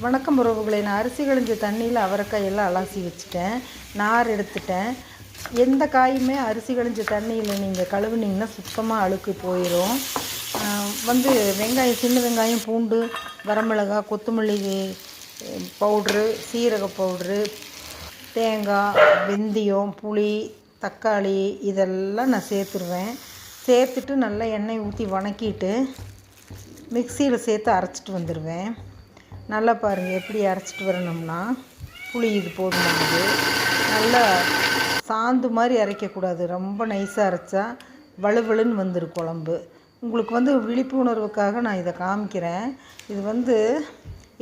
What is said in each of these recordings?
வணக்கம் உறவுகளை. நான் அரிசி கழிஞ்ச தண்ணியில் அவரைக்காயெல்லாம் அலசி வச்சுட்டேன், நார் எடுத்துட்டேன். எந்த காயுமே அரிசி கழிஞ்ச தண்ணியில் நீங்கள் கழுவுனிங்கன்னா சுத்தமாக அழுக்கு போயிடும். வெங்காயம், சின்ன வெங்காயம், பூண்டு, வரமிளகாய், கொத்தமல்லி பவுட்ரு, சீரக பவுட்ரு, தேங்காய், வெந்தயம், புளி, தக்காளி இதெல்லாம் நான் சேர்த்துருவேன். சேர்த்துட்டு நல்லா எண்ணெய் ஊற்றி வணக்கிட்டு மிக்சியில் சேர்த்து அரைச்சிட்டு வந்துடுவேன். நல்லா பாருங்கள் எப்படி அரைச்சிட்டு வரணும்னா, புளி இது போதுமானது. நல்லா சாந்து மாதிரி அரைக்கக்கூடாது, ரொம்ப நைஸாக அரைச்சா வலுவலுன்னு வந்துடும் குழம்பு. உங்களுக்கு விழிப்புணர்வுக்காக நான் இதை காமிக்கிறேன். இது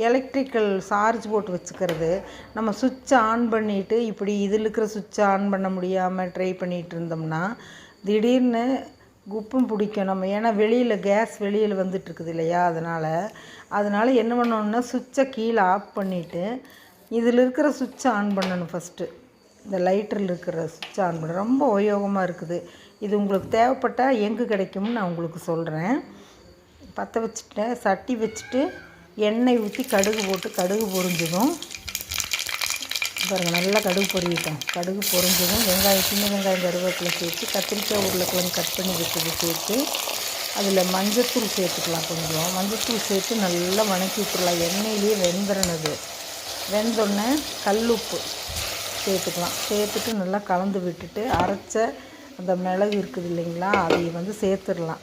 எலக்ட்ரிக்கல் சார்ஜ் போட்டு வச்சுக்கிறது. நம்ம சுவிட்சை ஆன் பண்ணிவிட்டு இப்படி இதில் இருக்கிற சுவிட்சை ஆன் பண்ண முடியாமல் ட்ரை பண்ணிகிட்டு இருந்தோம்னா திடீர்னு குப்பும் பிடிக்கும் நம்ம. ஏன்னா வெளியில் கேஸ் வெளியில் வந்துட்டுருக்குது இல்லையா, அதனால் என்ன பண்ணணுன்னா சுவிட்சை கீழே ஆஃப் பண்ணிவிட்டு இதில் இருக்கிற சுவிட்சை ஆன் பண்ணணும். ஃபஸ்ட்டு இந்த லைட்டரில் இருக்கிற சுவிட்சை ஆன் பண்ண ரொம்ப உபயோகமாக இருக்குது. இது உங்களுக்கு தேவைப்பட்டால் எங்கே கிடைக்கும்னு நான் உங்களுக்கு சொல்கிறேன். பற்ற வச்சுட்டேன், சட்டி வச்சுட்டு எண்ணெய் ஊற்றி கடுகு போட்டு கடுகு பொரிஞ்சதும் பாருங்கள், நல்லா கடுகு பொரியட்டும். கடுகு பொரிஞ்சதும் சின்ன வெங்காயம், கருவேப்பிலை சேர்த்து, கத்திரிக்காய், உருளைக்கிழங்கு கட் பண்ணி வச்சது சேர்த்து, அதில் மஞ்சத்தூள் சேர்த்துக்கலாம். கொஞ்சம் மஞ்சத்தூள் சேர்த்து நல்லா வணக்கி விட்டுடலாம். எண்ணெயிலேயே வெந்தோடனே கல்லுப்பு சேர்த்துக்கலாம். சேர்த்துட்டு நல்லா கலந்து விட்டுட்டு அரைச்ச அந்த மிளகு இருக்குது இல்லைங்களா, அதை சேர்த்துடலாம்.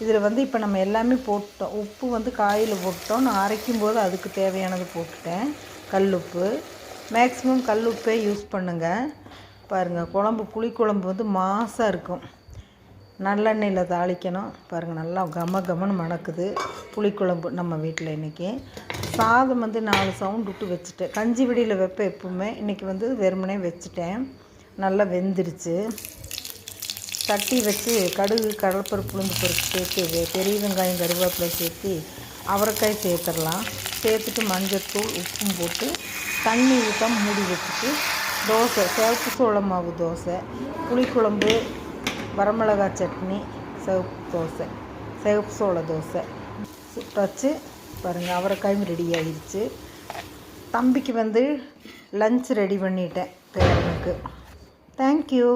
இதில் இப்போ நம்ம எல்லாமே போட்டோம். உப்பு காயில் போட்டோம். நான் அரைக்கும்போது அதுக்கு தேவையானது போட்டுட்டேன். கல்லுப்பு, மேக்ஸிமம் கல்லுப்பே யூஸ் பண்ணுங்கள். பாருங்கள், புளிக்குழம்பு மாசாக இருக்கும். நல்லெண்ணெயில் தாளிக்கணும். பாருங்கள், நல்லா கமன்னு மணக்குது புளிக்குழம்பு நம்ம வீட்டில். இன்றைக்கி சாதம் 4 சவுண்ட் விட்டு வச்சுட்டேன். கஞ்சி வெடியில் வைப்பேன் எப்பவுமே. இன்றைக்கி வெறுமனே வச்சுட்டேன். நல்லா வெந்துருச்சு. தட்டி வச்சு கடுகு, கடலைப்பருப்பு, உளுந்து பருப்பு சேர்த்து, பெரிய வெங்காயம், கருவேப்பிலை சேர்த்து அவரைக்காய் சேர்த்துடலாம். சேர்த்துட்டு மஞ்சத்தூள், உப்பும் போட்டு தண்ணி ஊற்றாம மூடி வச்சுட்டு தோசை, சிவப்பு சோள மாவு தோசை, புளிக்குழம்பு, வரமிளகாய் சட்னி, சிவப்பு சோள தோசை சுட்டாச்சு. பாருங்கள், அவரைக்காயும் ரெடி ஆகிடுச்சு. தம்பிக்கு லஞ்ச் ரெடி பண்ணிட்டேன் பேரனுக்கு. தேங்க்யூ.